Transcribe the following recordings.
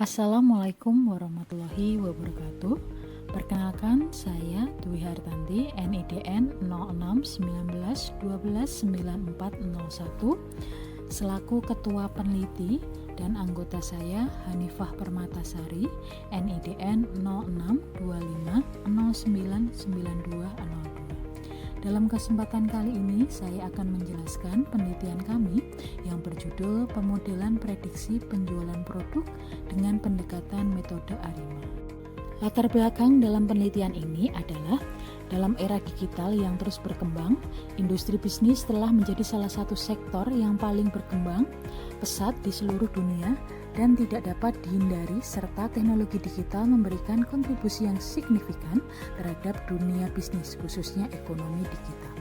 Assalamualaikum warahmatullahi wabarakatuh. Perkenalkan, saya Dwi Hartanti, NIDN 0619129401, selaku Ketua Peneliti, dan anggota saya Hanifah Permatasari, NIDN 0625099202. Dalam kesempatan kali ini, saya akan menjelaskan penelitian kami yang berjudul Pemodelan Prediksi Penjualan Produk dengan Pendekatan Metode ARIMA. Latar belakang dalam penelitian ini adalah dalam era digital yang terus berkembang, industri bisnis telah menjadi salah satu sektor yang paling berkembang pesat di seluruh dunia dan tidak dapat dihindari, serta teknologi digital memberikan kontribusi yang signifikan terhadap dunia bisnis, khususnya ekonomi digital.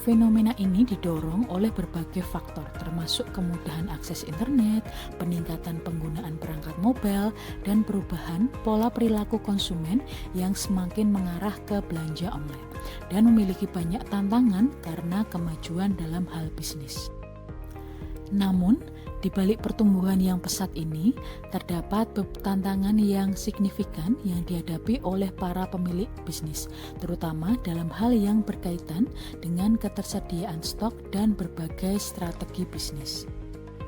Fenomena ini didorong oleh berbagai faktor, termasuk kemudahan akses internet, peningkatan penggunaan perangkat mobile, dan perubahan pola perilaku konsumen yang semakin mengarah ke belanja online, dan memiliki banyak tantangan karena kemajuan dalam hal bisnis. Namun, di balik pertumbuhan yang pesat ini, terdapat tantangan yang signifikan yang dihadapi oleh para pemilik bisnis, terutama dalam hal yang berkaitan dengan ketersediaan stok dan berbagai strategi bisnis.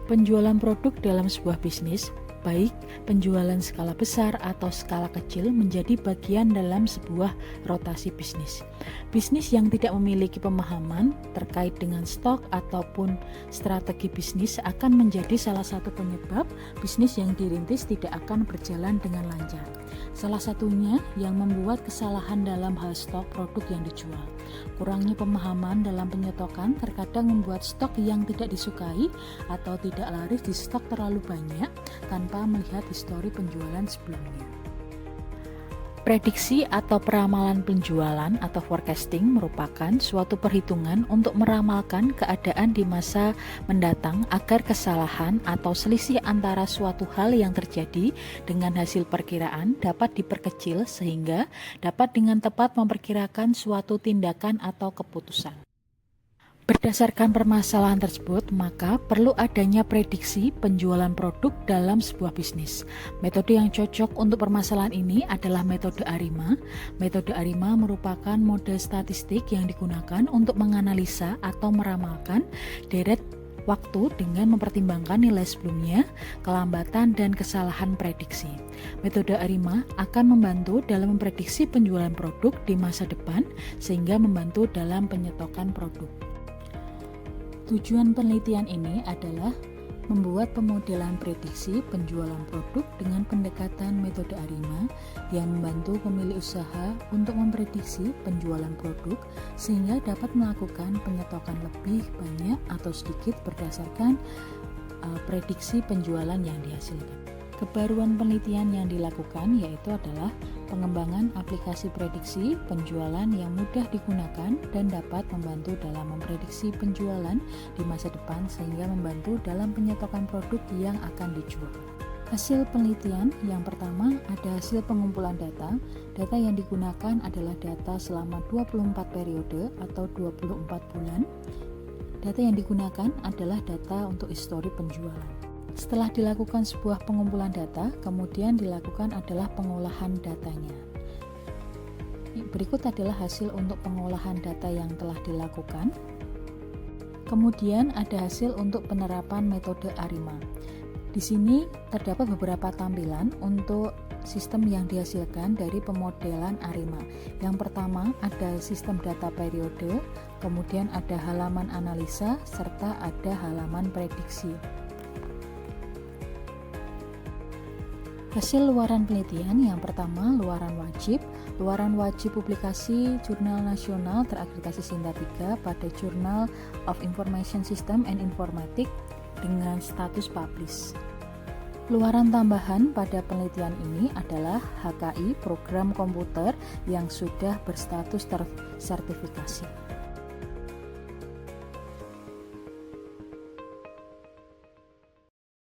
Penjualan produk dalam sebuah bisnis, baik penjualan skala besar atau skala kecil, menjadi bagian dalam sebuah rotasi bisnis. Bisnis yang tidak memiliki pemahaman terkait dengan stok ataupun strategi bisnis akan menjadi salah satu penyebab bisnis yang dirintis tidak akan berjalan dengan lancar. Salah satunya yang membuat kesalahan dalam hal stok produk yang dijual. Kurangnya pemahaman dalam penyetokan terkadang membuat stok yang tidak disukai atau tidak laris di stok terlalu banyak tanpa melihat histori penjualan sebelumnya. Prediksi atau peramalan penjualan atau forecasting merupakan suatu perhitungan untuk meramalkan keadaan di masa mendatang agar kesalahan atau selisih antara suatu hal yang terjadi dengan hasil perkiraan dapat diperkecil sehingga dapat dengan tepat memperkirakan suatu tindakan atau keputusan. Berdasarkan permasalahan tersebut, maka perlu adanya prediksi penjualan produk dalam sebuah bisnis. Metode yang cocok untuk permasalahan ini adalah metode ARIMA. Metode ARIMA merupakan mode statistik yang digunakan untuk menganalisa atau meramalkan deret waktu dengan mempertimbangkan nilai sebelumnya, kelambatan, dan kesalahan prediksi. Metode ARIMA akan membantu dalam memprediksi penjualan produk di masa depan sehingga membantu dalam penyetokan produk. Tujuan penelitian ini adalah membuat pemodelan prediksi penjualan produk dengan pendekatan metode ARIMA yang membantu pemilik usaha untuk memprediksi penjualan produk sehingga dapat melakukan penyetokan lebih banyak atau sedikit berdasarkan prediksi penjualan yang dihasilkan. Kebaruan penelitian yang dilakukan yaitu adalah pengembangan aplikasi prediksi penjualan yang mudah digunakan dan dapat membantu dalam memprediksi penjualan di masa depan sehingga membantu dalam penyetokan produk yang akan dijual. Hasil penelitian yang pertama ada hasil pengumpulan data. Data yang digunakan adalah data selama 24 periode atau 24 bulan. Data yang digunakan adalah data untuk histori penjualan. Setelah dilakukan sebuah pengumpulan data, kemudian dilakukan adalah pengolahan datanya. Berikut adalah hasil untuk pengolahan data yang telah dilakukan. Kemudian ada hasil untuk penerapan metode ARIMA. Di sini terdapat beberapa tampilan untuk sistem yang dihasilkan dari pemodelan ARIMA. Yang pertama ada sistem data periode, kemudian ada halaman analisa, serta ada halaman prediksi. Hasil luaran penelitian yang pertama, luaran wajib. Luaran wajib publikasi jurnal nasional terakreditasi Sinta 3 pada Journal of Information System and Informatics dengan status publish. Luaran tambahan pada penelitian ini adalah HKI, program komputer yang sudah berstatus tersertifikasi.